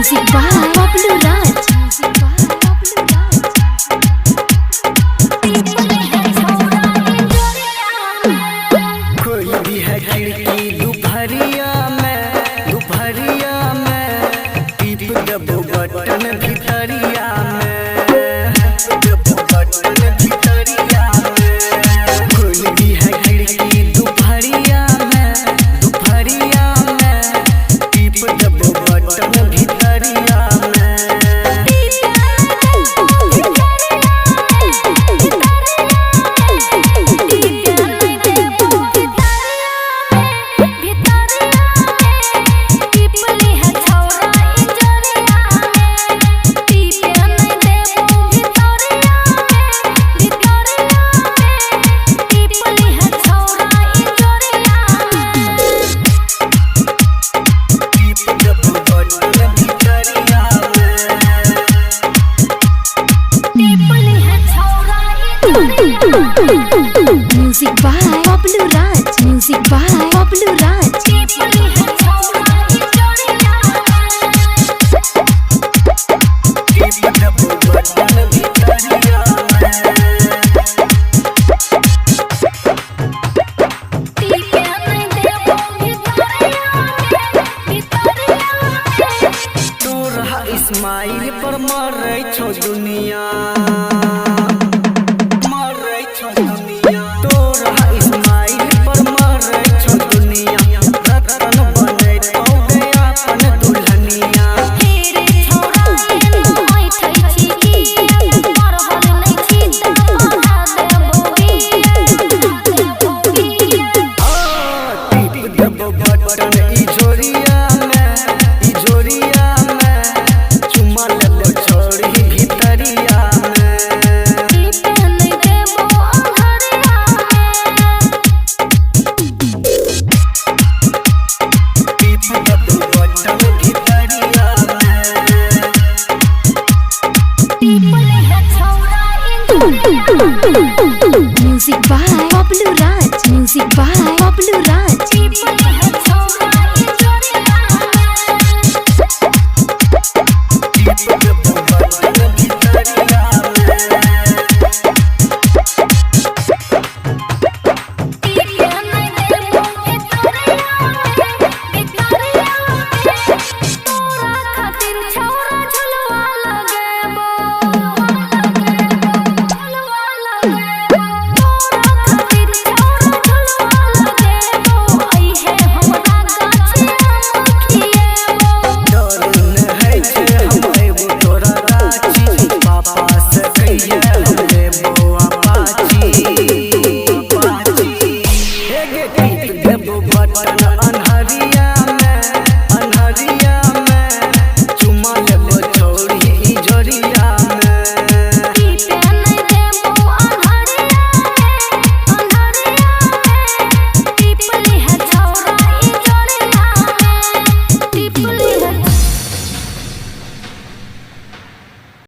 Music by Bablu Raj. कोई भी है खिड़की दोपहरिया में टीप दबो बटन भितरिया में कोई भी है खिड़की दोपहरिया में टीप दबो बटन भितरिया में Music by Bablu Raj. Music by Bablu Raj. Ismail पर मरै छो दुनिया तोरा इस्माइल पर मरै छो दुनिया रतन बनै तो गया अपन दुल्हनिया दबो बटन इजोरिया में चुमा लेबो छोड़ी भितरिया में Music by Bablu Raj. Music by Bablu Raj. Button अनहरिया